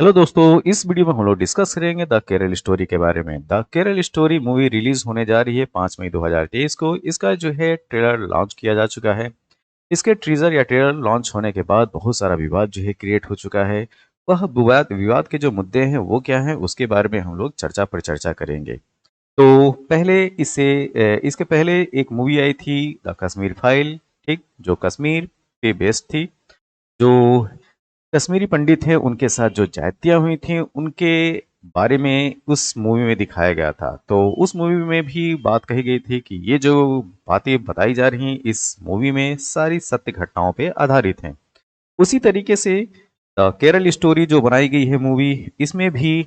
Hello दोस्तों, इस video में हम लोग डिस्कस करेंगे द केरल स्टोरी के बारे में। The Kerala story movie release होने जा रही है 5 मई 2023 को। इसका जो है ट्रेलर लॉन्च किया जा चुका है। इसके टीजर या ट्रेलर लॉन्च होने के बाद बहुत सारा विवाद जो है क्रिएट हो चुका है। वह विवाद विवाद के जो मुद्दे हैं वो क्या हैं, उसके बारे में हम लोग चर्चा पर चर्चा करेंगे। तो पहले इसके पहले एक मूवी आई थी द कश्मीर फाइल, ठीक, जो कश्मीर पे बेस्ड थी। जो कश्मीरी पंडित थे उनके साथ जो जातियां हुई थी उनके बारे में उस मूवी में दिखाया गया था। तो उस मूवी में भी बात कही गई थी कि ये जो बातें बताई जा रही हैं इस मूवी में सारी सत्य घटनाओं पे आधारित हैं। उसी तरीके से केरल स्टोरी जो बनाई गई है मूवी, इसमें भी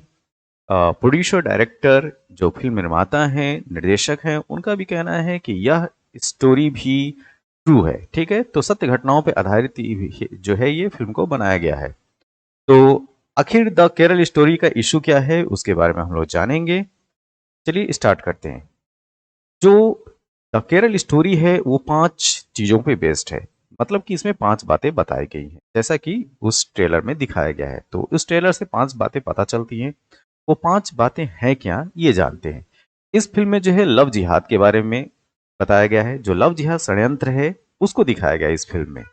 प्रोड्यूसर डायरेक्टर जो फिल्म निर्माता हैं निर्देशक हैं उनका भी कहना है कि यह स्टोरी भी ट्रू है। ठीक है, तो सत्य घटनाओं पे आधारित जो है ये फिल्म को बनाया गया है। तो आखिर द केरल स्टोरी का इशू क्या है उसके बारे में हम लोग जानेंगे। चलिए स्टार्ट करते हैं। जो द केरल स्टोरी है वो 5 चीजों पे बेस्ड है। मतलब कि इसमें 5 बातें बताई गई हैं जैसा कि उस ट्रेलर में दिखाया गया है। तो उस ट्रेलर से 5 बातें पता चलती हैं। वो 5 बातें हैं क्या, ये जानते हैं। इस फिल्म में जो है लव जिहाद के बारे में बताया गया है। जो लव जिहाद षड्यंत्र है उसको दिखाया गया है इस फिल्म में।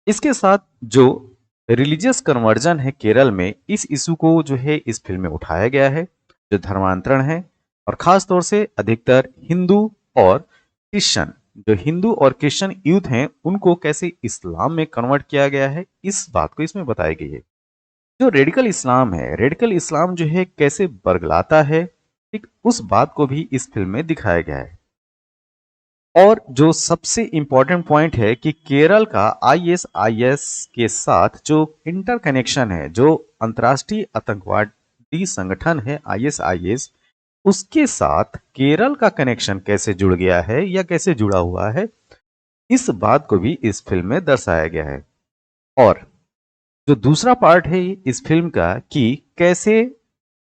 इसके साथ जो रिलीजियस कन्वर्जन है केरल में, इस इशू को जो है इस फिल्म में उठाया गया है। जो धर्मांतरण है और खास तौर से अधिकतर हिंदू और क्रिश्चियन, जो हिंदू और क्रिश्चियन यूथ हैं उनको कैसे इस्लाम में कन्वर्ट किया गया है, इस बात को इसमें बताई गई है। जो रेडिकल इस्लाम है, रेडिकल इस्लाम जो है कैसे बरगलाता है, ठीक, उस बात को भी इस फिल्म में दिखाया गया है। और जो सबसे इंपॉर्टेंट पॉइंट है कि केरल का आईएसआईएस के साथ जो इंटरकनेक्शन है, जो अंतर्राष्ट्रीय आतंकवादी संगठन है आईएसआईएस, उसके साथ केरल का कनेक्शन कैसे जुड़ गया है या कैसे जुड़ा हुआ है, इस बात को भी इस फिल्म में दर्शाया गया है। और जो दूसरा पार्ट है इस फिल्म का कि कैसे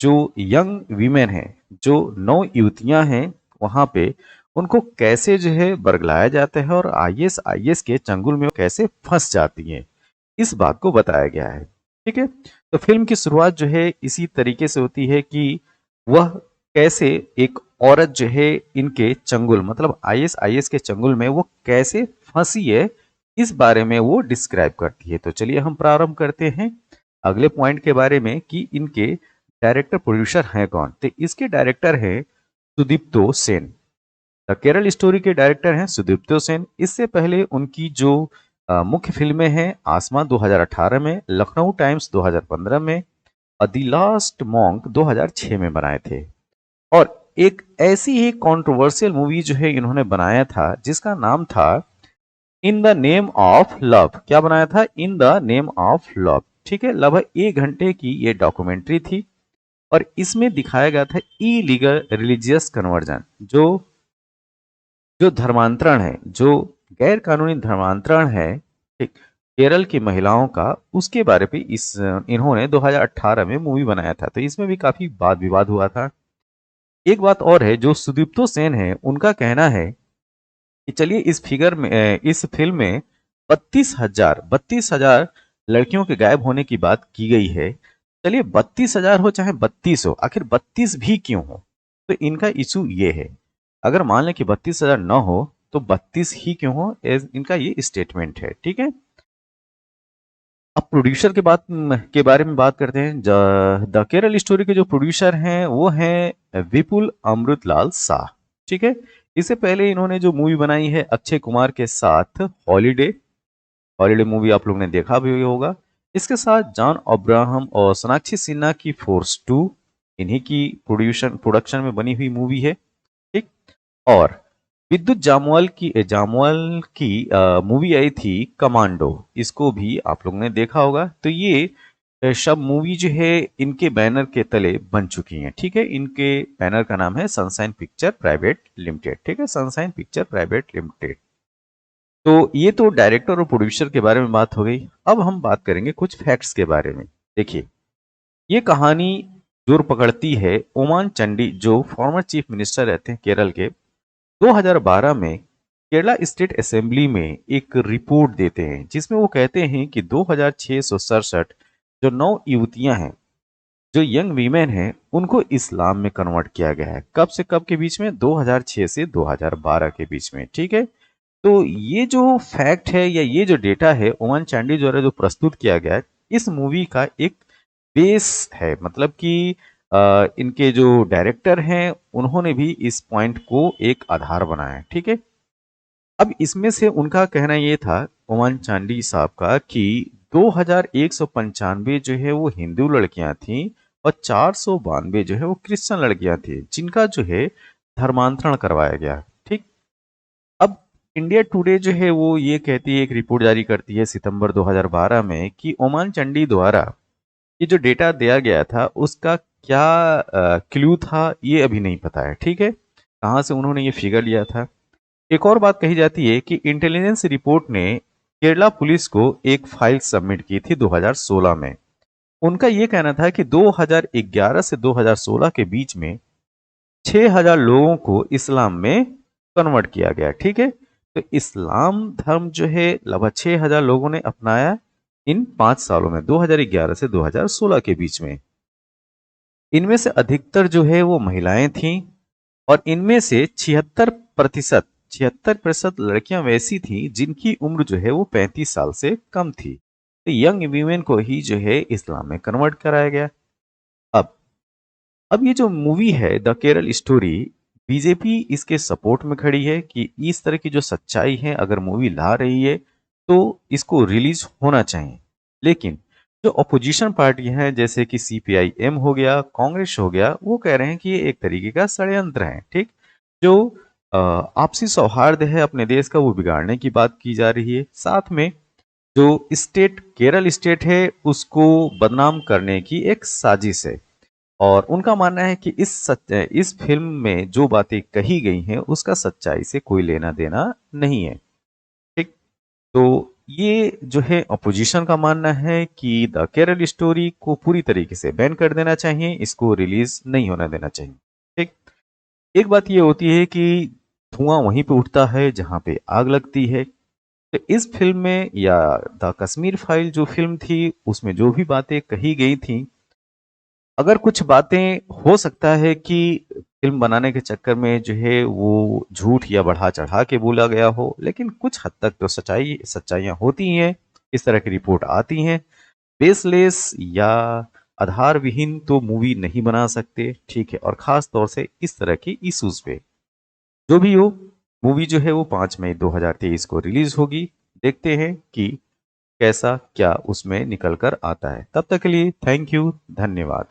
जो यंग वीमेन है, जो नौ युवतियां हैं वहां पे, उनको कैसे जो है बरगलाया जाता है और आईएसआईएस के चंगुल में वो कैसे फंस जाती हैं, इस बात को बताया गया है। ठीक है, तो फिल्म की शुरुआत जो है इसी तरीके से होती है कि वह कैसे एक औरत जो है इनके चंगुल, मतलब आईएसआईएस के चंगुल में वो कैसे फंसी है, इस बारे में वो डिस्क्राइब करती है। तो चलिए हम प्रारंभ करते हैं अगले पॉइंट के बारे में कि इनके डायरेक्टर प्रोड्यूसर हैं कौन। तो इसके डायरेक्टर हैं सुदीप्तो सेन। द केरल स्टोरी के डायरेक्टर हैं सुदीप्तो सेन। इससे पहले उनकी जो मुख्य फिल्में हैं आसमां 2018 में, लखनऊ टाइम्स 2015 में और द लास्ट मॉन्क 2006 में बनाए थे। और एक ऐसी ही कंट्रोवर्शियल मूवी जो है इन्होंने बनाया था जिसका नाम था in the name of love. क्या बनाया था? In the name of love. ठीक है, लगभग 1 घंटे की ये डॉक्यूमेंट्री थी और इसमें दिखाया गया था इलीगल रिलीजियस कन्वर्जन, जो जो धर्मांतरण है, जो गैर कानूनी धर्मांतरण है, ठीक, केरल की महिलाओं का, उसके बारे पे इस इन्होंने 2018 में मूवी बनाया था। तो इसमें भी काफी वाद विवाद हुआ था। एक बात और है, जो सुदीप्तो सेन है उनका कहना है कि चलिए इस फिल्म में 32,000 लड़कियों के गायब होने की बात की गई है। चलिए 32,000 हो चाहे 32 हो, आखिर 32 भी क्यों हो? तो इनका इशू ये है, अगर मान लें कि 32,000 न हो तो 32 ही क्यों हो, इनका ये स्टेटमेंट है। ठीक है, अब प्रोड्यूसर के बारे में बात करते हैं। द केरल स्टोरी के जो प्रोड्यूसर हैं वो हैं विपुल अमृतलाल शाह। ठीक है, इससे पहले इन्होंने जो मूवी बनाई है अक्षय कुमार के साथ, हॉलीडे, हॉलीडे मूवी आप लोग ने देखा भी होगा। इसके साथ जॉन अब्राहम और सोनाक्षी सिन्हा की फोर्स 2, इन्हीं की प्रोडक्शन में बनी हुई मूवी है। ठीक, और विद्युत जामवाल की मूवी आई थी कमांडो, इसको भी आप लोगों ने देखा होगा। तो ये सब मूवी जो है इनके बैनर के तले बन चुकी हैं। ठीक है, इनके बैनर का नाम है सनशाइन पिक्चर प्राइवेट लिमिटेड। ठीक है, सनशाइन पिक्चर प्राइवेट लिमिटेड। तो ये तो डायरेक्टर और प्रोड्यूसर के बारे में बात हो गई। अब हम बात करेंगे कुछ फैक्ट्स के बारे में। देखिए, ये कहानी जोर पकड़ती है ओमान चंडी, जो फॉर्मर चीफ मिनिस्टर रहते हैं केरल के। 2012 में केरला स्टेट असेंबली में एक रिपोर्ट देते हैं जिसमें वो कहते हैं कि 2,667 जो 9 युवतियां हैं जो यंग वीमेन हैं उनको इस्लाम में कन्वर्ट किया गया है। कब से कब के बीच में? 2006 से 2012 के बीच में, ठीक है। तो ये जो फैक्ट है या ये जो डेटा है ओमान चांडी द्वारा जो प्रस्तुत किया गया है, इस मूवी का एक बेस है। मतलब कि इनके जो डायरेक्टर हैं उन्होंने भी इस पॉइंट को एक आधार बनाया है, ठीक है। अब इसमें से उनका कहना ये था, ओमान चांडी साहब का, कि 2195 जो है वो हिंदू लड़कियां थीं और 492 जो है वो क्रिश्चियन लड़कियां थी जिनका जो है धर्मांतरण करवाया गया, ठीक। अब इंडिया टुडे जो है वो ये कहती है, एक रिपोर्ट जारी करती है सितंबर 2012 में, कि ओमान चंडी द्वारा ये जो डेटा दिया गया था उसका क्या क्लू था ये अभी नहीं पता है, ठीक है। कहाँ से उन्होंने ये फिगर लिया था। एक और बात कही जाती है कि इंटेलिजेंस रिपोर्ट ने केरला पुलिस को एक फाइल सबमिट की थी 2016 में। उनका ये कहना था कि 2011 से 2016 के बीच में 6000 लोगों को इस्लाम में कन्वर्ट किया गया, ठीक है। तो इस्लाम धर्म जो है लगभग 6000 लोगों ने अपनाया इन 5 सालों में, 2011 से 2016 के बीच में। इनमें से अधिकतर जो है वो महिलाएं थीं और इनमें से 76% लड़कियां वैसी थीं जिनकी उम्र जो है वो 35 साल से कम थी। तो यंग वीमेन को ही जो है इस्लाम में कन्वर्ट कराया गया। अब अब ये जो मूवी है द केरल स्टोरी, बीजेपी इसके सपोर्ट में खड़ी है कि इस तरह की जो सच्चाई है अगर मूवी ला रही है तो इसको रिलीज होना चाहिए। लेकिन जो अपोजिशन पार्टी हैं जैसे कि सीपीआईएम हो गया, कांग्रेस हो गया, वो कह रहे हैं कि ये एक तरीके का षड्यंत्र है, ठीक। जो आपसी सौहार्द है अपने देश का वो बिगाड़ने की बात की जा रही है। साथ में जो स्टेट केरल स्टेट है उसको बदनाम करने की एक साजिश है। और उनका मानना है कि इस फिल्म में जो बातें कही गई हैं उसका सच्चाई से कोई लेना देना नहीं है, ठीक। तो ये जो है अपोजिशन का मानना है कि द केरल स्टोरी को पूरी तरीके से बैन कर देना चाहिए, इसको रिलीज नहीं होने देना चाहिए, ठीक। एक बात ये होती है कि धुआं वहीं पे उठता है जहां पे आग लगती है। तो इस फिल्म में या द कश्मीर फाइल जो फिल्म थी उसमें जो भी बातें कही गई थी, अगर कुछ बातें हो सकता है कि फिल्म बनाने के चक्कर में जो है वो झूठ या बढ़ा चढ़ा के बोला गया हो, लेकिन कुछ हद तक तो सच्चाइयाँ होती हैं। इस तरह की रिपोर्ट आती हैं। बेसलेस या आधार विहीन तो मूवी नहीं बना सकते, ठीक है। और खास तौर से इस तरह की इश्यूज पे जो भी हो, मूवी जो है वो 5 मई 2023 को रिलीज होगी। देखते हैं कि कैसा क्या उसमें निकल कर आता है। तब तक के लिए थैंक यू, धन्यवाद।